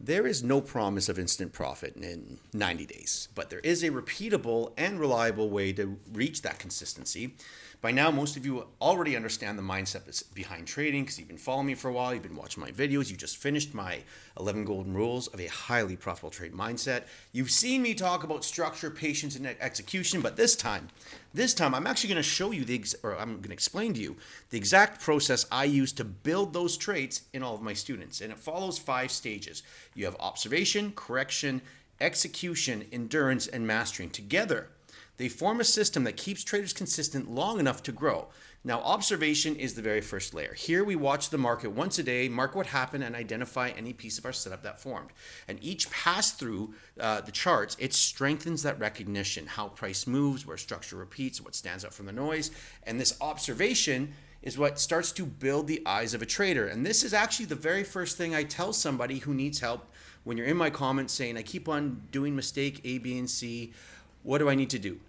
There is no promise of instant profit in 90 days, but there is a repeatable and reliable way to reach that consistency. By now, most of you already understand the mindset behind trading because you've been following me for a while, you've been watching my videos, you just finished my 11 golden rules of a highly profitable trade mindset. You've seen me talk about structure, patience, and execution, but this time I'm actually going to show you I'm going to explain to you the exact process I use to build those traits in all of my students. And it follows 5 stages. You have observation, correction, execution, endurance, and mastering. Together, they form a system that keeps traders consistent long enough to grow. Now, observation is the very first layer. Here we watch the market once a day, mark what happened, and identify any piece of our setup that formed. And each pass through the charts, it strengthens that recognition, how price moves, where structure repeats, what stands out from the noise. And this observation is what starts to build the eyes of a trader. And this is actually the very first thing I tell somebody who needs help when you're in my comments saying, I keep on doing mistake A, B, and C. What do I need to do?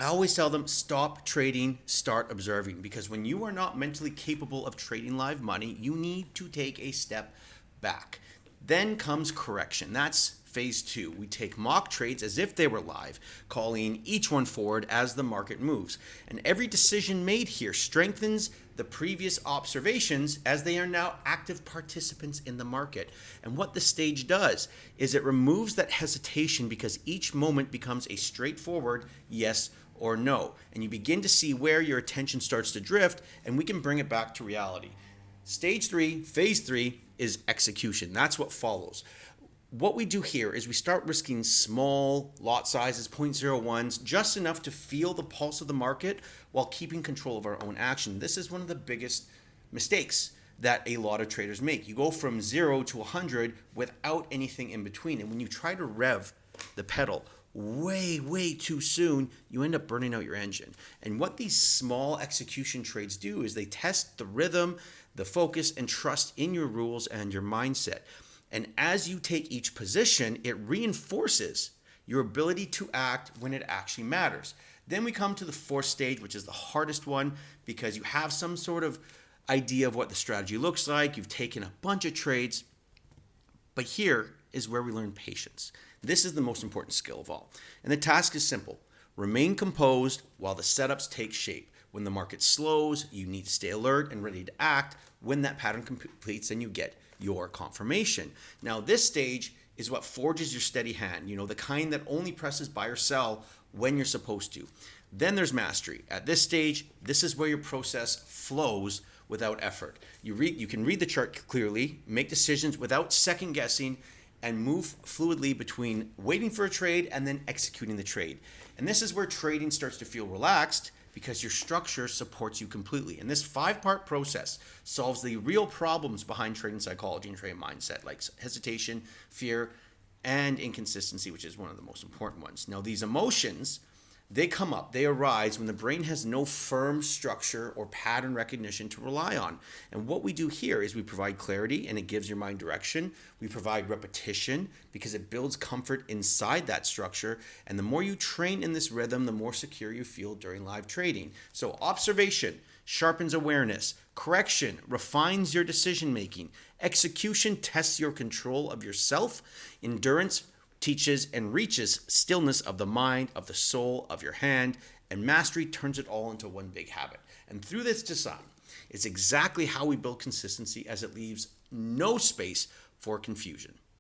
I always tell them, stop trading, start observing, because when you are not mentally capable of trading live money, you need to take a step back. Then comes correction. That's phase 2. We take mock trades as if they were live, calling each one forward as the market moves. And every decision made here strengthens the previous observations as they are now active participants in the market. And what the stage does is it removes that hesitation because each moment becomes a straightforward yes or no. And you begin to see where your attention starts to drift, and we can bring it back to reality. Stage 3, phase 3 is execution. That's what follows. What we do here is we start risking small lot sizes, 0.01s, just enough to feel the pulse of the market while keeping control of our own action. This is one of the biggest mistakes that a lot of traders make. You go from 0 to 100 without anything in between. And when you try to rev the pedal way too soon, you end up burning out your engine. And what these small execution trades do is they test the rhythm, the focus, and trust in your rules and your mindset. And as you take each position, it reinforces your ability to act when it actually matters. Then we come to the 4th stage, which is the hardest one, because you have some sort of idea of what the strategy looks like. You've taken a bunch of trades, but here is where we learn patience. This is the most important skill of all. And the task is simple. Remain composed while the setups take shape. When the market slows, you need to stay alert and ready to act when that pattern completes and you get your confirmation. Now, this stage is what forges your steady hand, the kind that only presses buy or sell when you're supposed to. Then there's mastery. At this stage, this is where your process flows without effort. You can read the chart clearly, make decisions without second guessing, and move fluidly between waiting for a trade and then executing the trade. And this is where trading starts to feel relaxed because your structure supports you completely. And this 5-part process solves the real problems behind trading psychology and trading mindset, like hesitation, fear, and inconsistency, which is one of the most important ones. Now, these emotions, they come up, they arise when the brain has no firm structure or pattern recognition to rely on. And what we do here is we provide clarity and it gives your mind direction. We provide repetition because it builds comfort inside that structure. And the more you train in this rhythm, the more secure you feel during live trading. So observation sharpens awareness. Correction refines your decision making. Execution tests your control of yourself. Endurance teaches and reaches stillness of the mind, of the soul, of your hand, and mastery turns it all into one big habit. And through this design, it's exactly how we build consistency as it leaves no space for confusion.